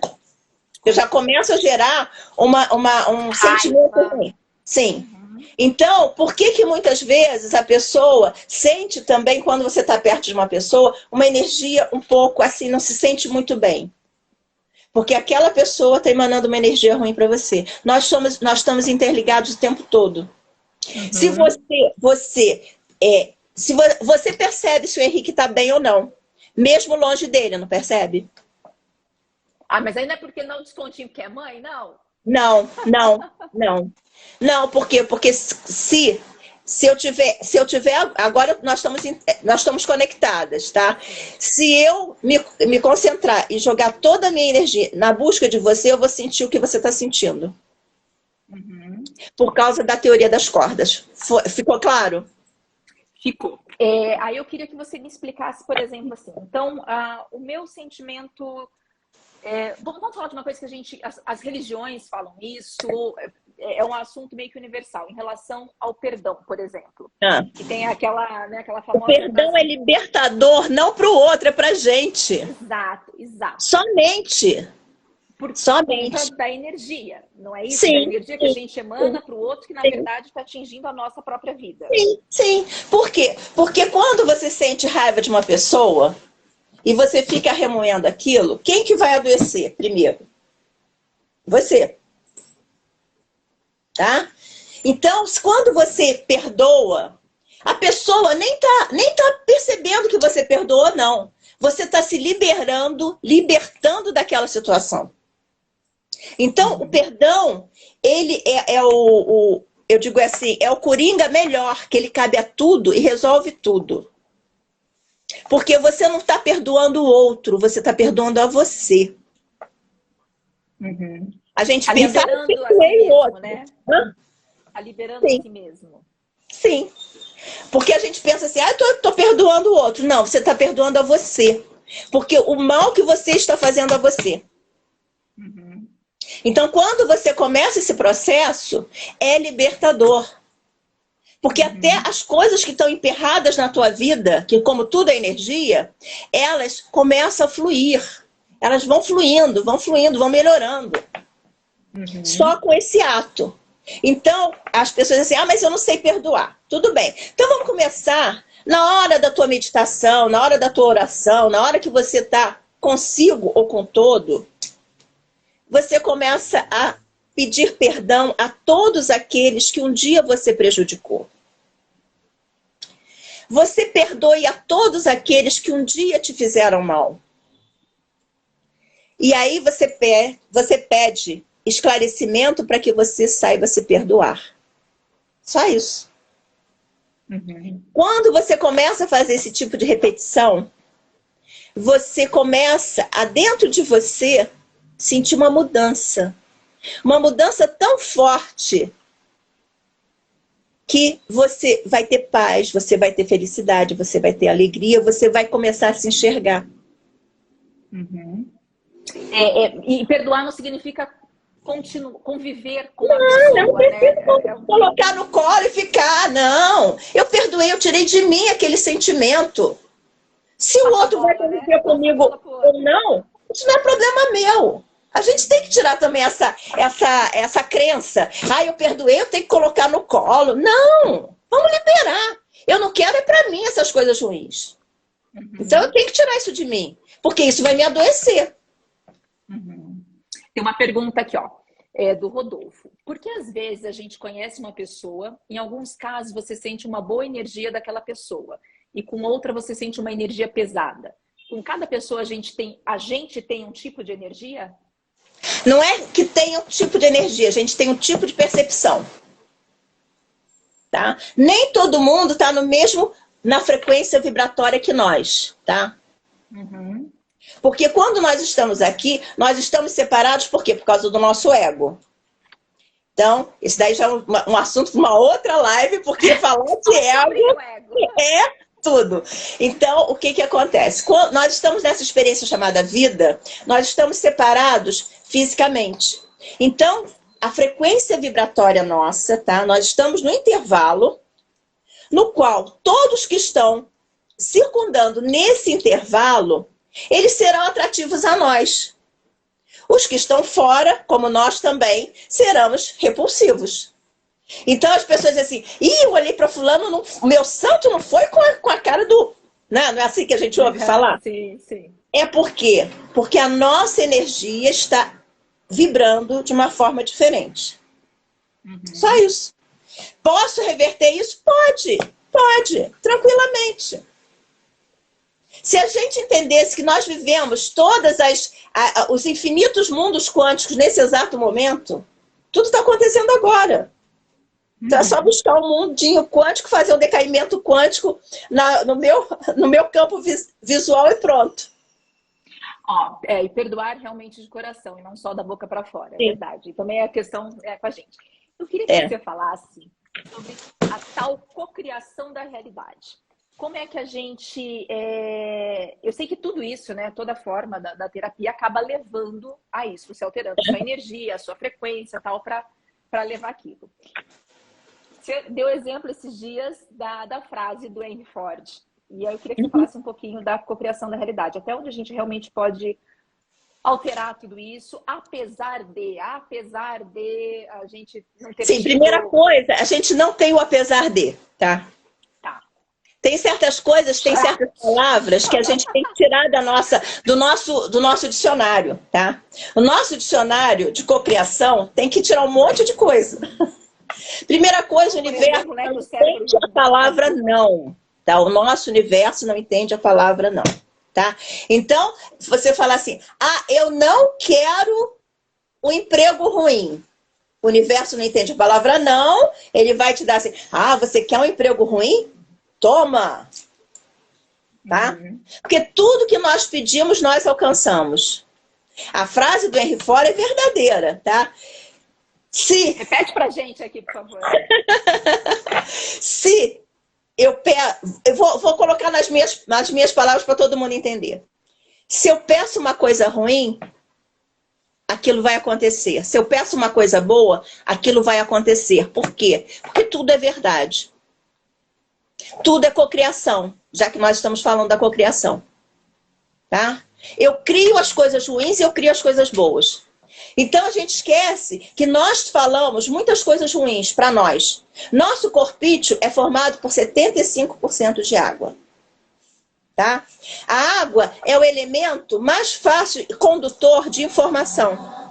Eu já começo a gerar um sentimento ruim. Sim. Uhum. Então, por que muitas vezes a pessoa sente também, quando você está perto de uma pessoa, uma energia um pouco assim, não se sente muito bem? Porque aquela pessoa está emanando uma energia ruim para você. Nós estamos interligados o tempo todo. Uhum. Se você percebe se o Henrique está bem ou não, mesmo longe dele, não percebe? Mas aí não é porque não descontinho que é mãe, não? Não. Não, por quê? Porque se eu tiver... Agora nós estamos conectadas, tá? Se eu me concentrar e jogar toda a minha energia na busca de você, eu vou sentir o que você está sentindo. Uhum. Por causa da teoria das cordas. Ficou claro? Ficou. Aí eu queria que você me explicasse, por exemplo, assim. Então, o meu sentimento... vamos falar de uma coisa que as religiões falam isso. é um assunto meio que universal, em relação ao perdão, por exemplo. Ah. Que tem aquela, né, aquela O famosa... perdão é libertador, não para o outro, é para a gente. Exato, exato. Somente. Por Somente. conta da energia, não é isso? Sim, Da energia que a gente emana para o outro, que na verdade está atingindo a nossa própria vida. Sim, sim. Por quê? Porque quando você sente raiva de uma pessoa e você fica remoendo aquilo, quem que vai adoecer primeiro? Você. Tá? Então, quando você perdoa, a pessoa nem tá percebendo que você perdoou, não. Você está se libertando daquela situação. Então, o perdão, ele eu digo assim, é o coringa melhor, que ele cabe a tudo e resolve tudo. Porque você não está perdoando o outro, você está perdoando a você. Uhum. A gente Tá pensa, liberando a si perdoei o mesmo, outro. né? Hã? Tá liberando Sim. a si mesmo. Sim. Porque a gente pensa assim, eu tô perdoando o outro. Não, você está perdoando a você. Porque o mal que você está fazendo a você. Uhum. Então, quando você começa esse processo, é libertador. Porque até as coisas que estão emperradas na tua vida, que como tudo é energia, elas começam a fluir. Elas vão fluindo, vão melhorando. Uhum. Só com esse ato. Então, as pessoas dizem assim, mas eu não sei perdoar. Tudo bem. Então, vamos começar na hora da tua meditação, na hora da tua oração, na hora que você está consigo ou com todo, você começa a pedir perdão a todos aqueles que um dia você prejudicou. Você perdoe a todos aqueles que um dia te fizeram mal. E aí você pede esclarecimento para que você saiba se perdoar. Só isso. Uhum. Quando você começa a fazer esse tipo de repetição, você começa a, dentro de você, sentir uma mudança. Uma mudança tão forte que você vai ter paz, você vai ter felicidade, você vai ter alegria, você vai começar a se enxergar. Uhum. E perdoar não significa conviver com a pessoa, Não precisa né? colocar no colo e ficar, não. Eu perdoei, eu tirei de mim aquele sentimento. Se o outro vai conviver comigo ou não, isso não é problema meu. A gente tem que tirar também essa crença. Eu perdoei, eu tenho que colocar no colo. Não, vamos liberar. Eu não quero é para mim essas coisas ruins. Uhum. Então eu tenho que tirar isso de mim, porque isso vai me adoecer. Uhum. Tem uma pergunta aqui, ó, do Rodolfo. Por que às vezes a gente conhece uma pessoa, em alguns casos você sente uma boa energia daquela pessoa, e com outra você sente uma energia pesada? Com cada pessoa a gente tem um tipo de energia? Não é que tem um tipo de energia, a gente tem um tipo de percepção. Tá? Nem todo mundo está na frequência vibratória que nós, tá? Uhum. Porque quando nós estamos aqui, nós estamos separados por quê? Por causa do nosso ego. Então, isso daí já é um assunto para uma outra live, porque falar de ego é tudo. Então, o que acontece? Quando nós estamos nessa experiência chamada vida, nós estamos separados fisicamente. Então, a frequência vibratória nossa, tá? Nós estamos no intervalo, no qual todos que estão circundando nesse intervalo, eles serão atrativos a nós. Os que estão fora, como nós também, seremos repulsivos. Então as pessoas dizem assim, eu olhei para fulano, meu santo não foi com a cara do... Não é assim que a gente ouve falar? Sim, sim. É por quê? Porque a nossa energia está vibrando de uma forma diferente. Uhum. Só isso. Posso reverter isso? Pode, tranquilamente. Se a gente entendesse que nós vivemos os infinitos mundos quânticos nesse exato momento, tudo está acontecendo agora. Então é só buscar um mundinho quântico, fazer um decaimento quântico no meu campo visual e pronto. E perdoar realmente de coração, e não só da boca para fora, é verdade. Também a questão com a gente. Eu queria que você falasse sobre a tal cocriação da realidade. Como é que a gente... Eu sei que tudo isso, né, toda forma da terapia acaba levando a isso, se alterando a sua energia, a sua frequência, tal, para para levar aquilo. Você deu exemplo esses dias da frase do Henry Ford. E aí eu queria que você falasse um pouquinho da cocriação da realidade. Até onde a gente realmente pode alterar tudo isso, apesar de a gente não ter... Sim, primeira coisa, a gente não tem o apesar de, tá? Tem certas coisas, tem certas palavras que a gente tem que tirar do nosso dicionário, tá? O nosso dicionário de cocriação tem que tirar um monte de coisa. Primeira coisa, o universo não entende a palavra não, tá? O nosso universo não entende a palavra não, tá? Então, você fala assim, eu não quero um emprego ruim. O universo não entende a palavra não, ele vai te dar assim, você quer um emprego ruim? Toma! Tá? Porque tudo que nós pedimos, nós alcançamos. A frase do Henry Ford é verdadeira, tá? Repete pra gente aqui, por favor. Se eu vou colocar nas minhas palavras para todo mundo entender. Se eu peço uma coisa ruim, aquilo vai acontecer. Se eu peço uma coisa boa, aquilo vai acontecer. Por quê? Porque tudo é verdade. Tudo é cocriação, já que nós estamos falando da cocriação. Tá? Eu crio as coisas ruins e eu crio as coisas boas. Então a gente esquece que nós falamos muitas coisas ruins para nós. Nosso corpício é formado por 75% de água. Tá? A água é o elemento mais fácil e condutor de informação.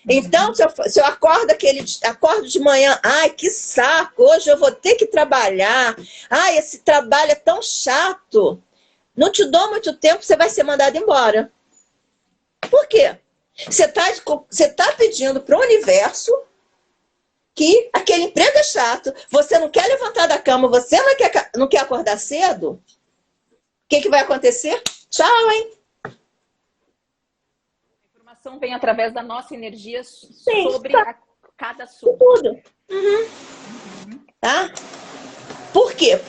Então, se eu acordo de manhã, que saco, hoje eu vou ter que trabalhar. Esse trabalho é tão chato. Não te dou muito tempo, você vai ser mandado embora. Por quê? Você tá pedindo para o universo que aquele emprego é chato, você não quer levantar da cama, você não quer acordar cedo. O que vai acontecer? Tchau, hein? Vem através da nossa energia sobre cada assunto. Tudo. Tá? Por quê?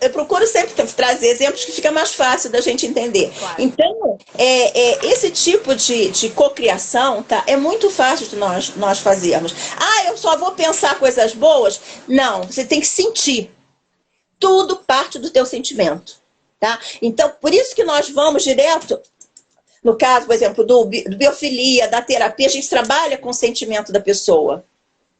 Eu procuro sempre trazer exemplos que fica mais fácil da gente entender. Claro. Então, esse tipo de cocriação, tá? É muito fácil de nós fazermos. Eu só vou pensar coisas boas? Não, você tem que sentir. Tudo parte do teu sentimento. Tá? Então, por isso que nós vamos direto... No caso, por exemplo, do biofilia, da terapia, a gente trabalha com o sentimento da pessoa.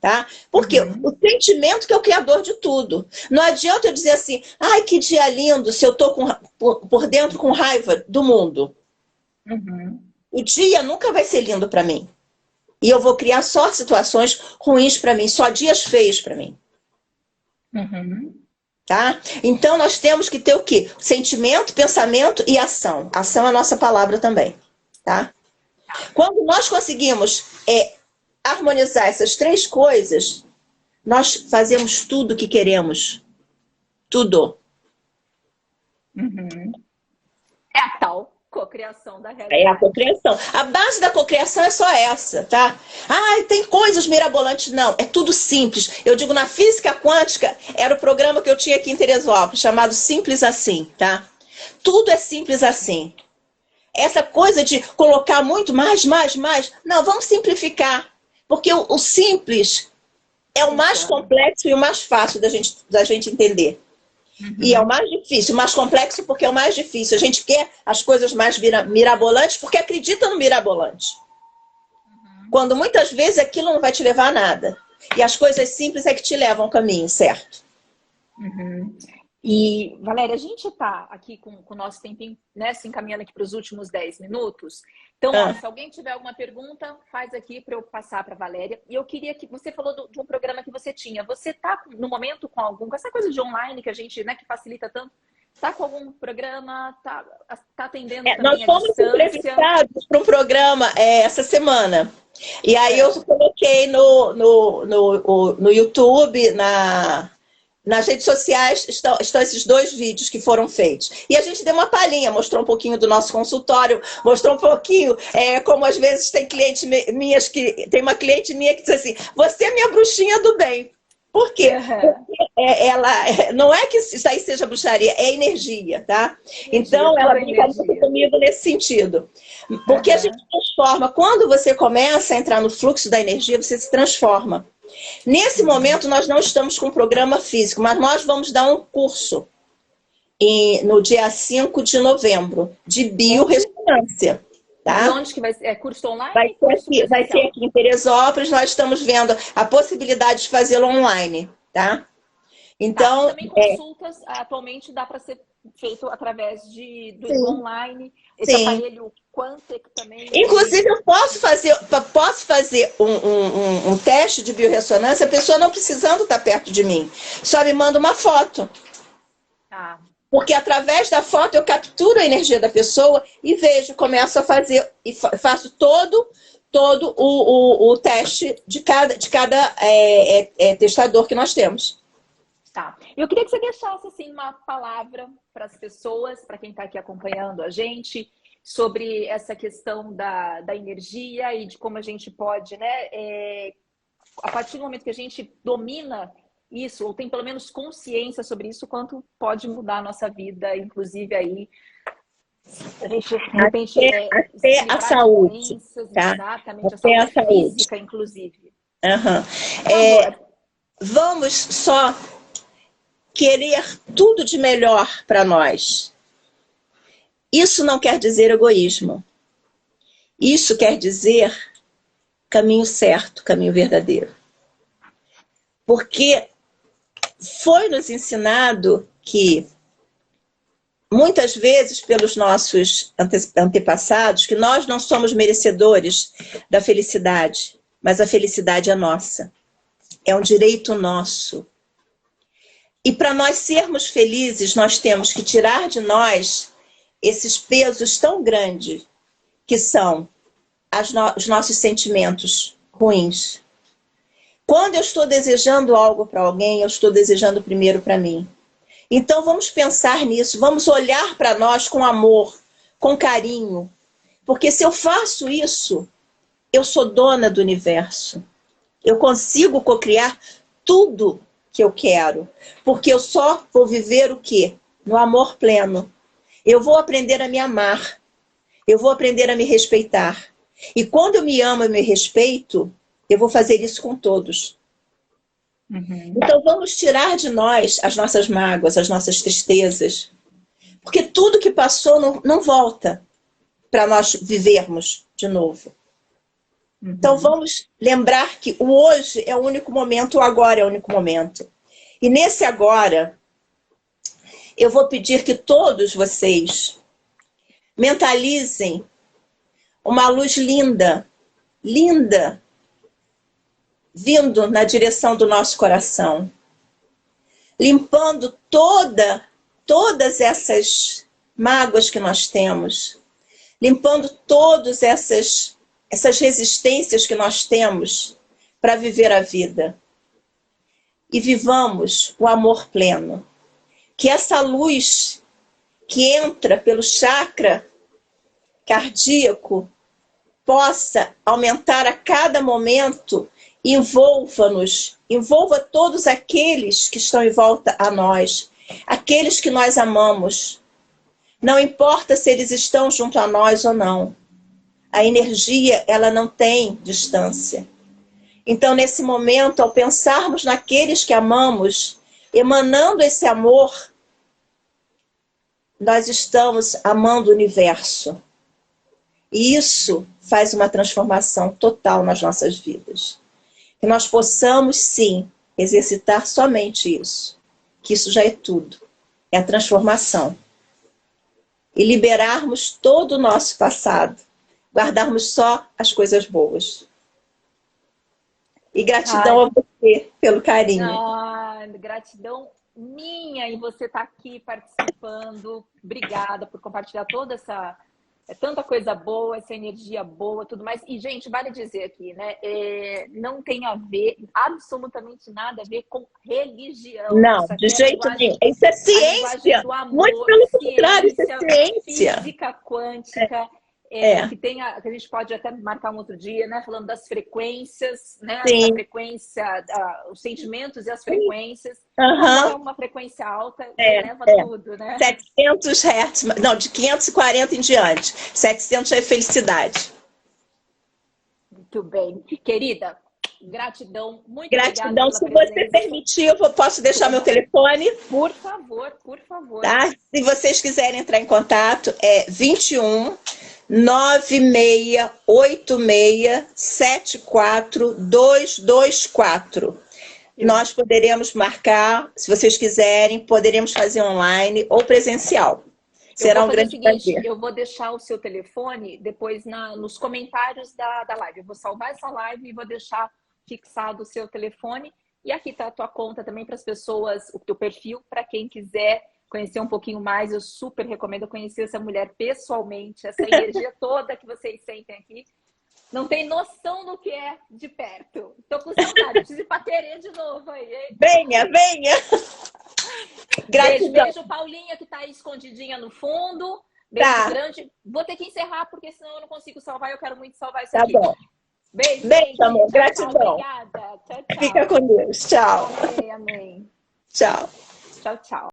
Tá? Porque o sentimento que é o criador de tudo. Não adianta eu dizer assim, que dia lindo se eu estou por dentro com raiva do mundo. O dia nunca vai ser lindo para mim. E eu vou criar só situações ruins para mim, só dias feios para mim. Tá? Então nós temos que ter o quê? Sentimento, pensamento e ação. Ação é a nossa palavra também. Tá? Quando nós conseguimos harmonizar essas três coisas, nós fazemos tudo o que queremos. Tudo. É a tal cocriação da realidade. É a cocriação. A base da cocriação é só essa, tá? Tem coisas mirabolantes. Não, é tudo simples. Eu digo, na física quântica, era o programa que eu tinha aqui em Teresópolis, chamado Simples Assim, tá? Tudo é simples assim. Essa coisa de colocar muito mais. Não, vamos simplificar. Porque o simples é o mais complexo e o mais fácil da gente entender. E é o mais difícil, o mais complexo porque é o mais difícil. A gente quer as coisas mais mirabolantes porque acredita no mirabolante. Quando muitas vezes aquilo não vai te levar a nada. E as coisas simples é que te levam ao caminho, certo? E, Valéria, a gente está aqui com o nosso tempinho, né, se encaminhando aqui para os últimos 10 minutos. Então, se alguém tiver alguma pergunta, faz aqui para eu passar para a Valéria. E eu queria que você falou de um programa que você tinha. Você está, no momento, com essa coisa de online que a gente, né, que facilita tanto, está com algum programa? Está atendendo também nós fomos entrevistados para um programa essa semana. E aí eu coloquei no YouTube, nas redes sociais estão esses 2 vídeos que foram feitos. E a gente deu uma palhinha, mostrou um pouquinho do nosso consultório, mostrou um pouquinho, como às vezes tem clientes minhas tem uma cliente minha que diz assim, você é minha bruxinha do bem. Por quê? Porque não é que isso aí seja bruxaria, é energia, tá? Então, ela brinca muito comigo nesse sentido. Porque a gente transforma. Quando você começa a entrar no fluxo da energia, você se transforma. Nesse momento, nós não estamos com um programa físico, mas nós vamos dar um curso no dia 5 de novembro, de biorressonância. Tá? E onde que vai ser? É curso online? Vai ser aqui em Teresópolis. Nós estamos vendo a possibilidade de fazê-lo online, tá? Então, também consultas atualmente dá para ser feito através do online. Esse aparelho Quantec também. Inclusive, eu posso fazer um teste de biorressonância, a pessoa não precisando estar perto de mim. Só me manda uma foto. Porque através da foto eu capturo a energia da pessoa e vejo, começo a fazer, e faço todo o teste de cada testador que nós temos. Tá. Eu queria que você deixasse assim, uma palavra para as pessoas, para quem está aqui acompanhando a gente, sobre essa questão da energia e de como a gente pode, né? A partir do momento que a gente domina isso, ou tem pelo menos consciência sobre isso, quanto pode mudar a nossa vida, inclusive aí, a gente, de repente, até a saúde, doenças, tá? Exatamente, até a saúde física, inclusive. Vamos só querer tudo de melhor para nós. Isso não quer dizer egoísmo. Isso quer dizer caminho certo, caminho verdadeiro. Porque foi nos ensinado que, muitas vezes, pelos nossos antepassados, que nós não somos merecedores da felicidade, mas a felicidade é nossa. É um direito nosso. E para nós sermos felizes, nós temos que tirar de nós esses pesos tão grandes que são os nossos sentimentos ruins. Quando eu estou desejando algo para alguém, eu estou desejando primeiro para mim. Então vamos pensar nisso, vamos olhar para nós com amor, com carinho. Porque se eu faço isso, eu sou dona do universo. Eu consigo cocriar tudo que eu quero. Porque eu só vou viver o quê? No amor pleno. Eu vou aprender a me amar. Eu vou aprender a me respeitar. E quando eu me amo e me respeito, eu vou fazer isso com todos. Então vamos tirar de nós as nossas mágoas, as nossas tristezas. Porque tudo que passou não volta para nós vivermos de novo. Então vamos lembrar que o hoje é o único momento, o agora é o único momento. E nesse agora, eu vou pedir que todos vocês mentalizem uma luz linda, linda, vindo na direção do nosso coração, limpando todas essas mágoas que nós temos, limpando todas essas resistências que nós temos para viver a vida. E vivamos o amor pleno. Que essa luz que entra pelo chakra cardíaco possa aumentar a cada momento, envolva-nos, envolva todos aqueles que estão em volta a nós, aqueles que nós amamos. Não importa se eles estão junto a nós ou não. A energia, ela não tem distância. Então, nesse momento, ao pensarmos naqueles que amamos, emanando esse amor, nós estamos amando o universo. E isso faz uma transformação total nas nossas vidas. Que nós possamos, sim, exercitar somente isso. Que isso já é tudo. É a transformação. E liberarmos todo o nosso passado. Guardarmos só as coisas boas. E gratidão a você pelo carinho. Gratidão minha e você estar aqui participando. Obrigada por compartilhar toda essa... tanta coisa boa, essa energia boa, tudo mais. E, gente, vale dizer aqui, né? Não tem a ver, absolutamente nada a ver com religião. Não, de jeito nenhum. Isso é ciência. Do amor, muito pelo contrário, isso é ciência. Física quântica. que a gente pode até marcar um outro dia, né? Falando das frequências, né? Sim. Da frequência, os sentimentos e as frequências. Aham. É uma frequência alta, leva tudo, né? 700 Hz, não, de 540 em diante. 700 é felicidade. Muito bem. Querida, gratidão, muito Gratidão. obrigada Se pela você presença. permitir, eu posso deixar meu telefone? Por favor, por favor. Tá? Se vocês quiserem entrar em contato, é 21 9686 74224. Nós poderemos marcar, se vocês quiserem, poderemos fazer online ou presencial. Será um grande prazer. Eu vou deixar o seu telefone depois nos comentários da live. Eu vou salvar essa live e vou deixar fixado o seu telefone. E aqui está a tua conta também para as pessoas, o teu perfil, para quem quiser conhecer um pouquinho mais. Eu super recomendo conhecer essa mulher pessoalmente, essa energia toda que vocês sentem aqui. Não tem noção do que é de perto. Estou com saudade, preciso ir para Terê de novo aí. Hein? Venha, venha! Gratidão. Beijo, Paulinha, que está aí escondidinha no fundo. Beijo grande. Vou ter que encerrar, porque senão eu não consigo salvar. Eu quero muito salvar isso aqui. Tá bom. Beijo, beijo, amor. Tchau, gratidão. Obrigada. Tchau, tchau. Fica com Deus. Tchau. Amém, amém. Tchau. Tchau, tchau.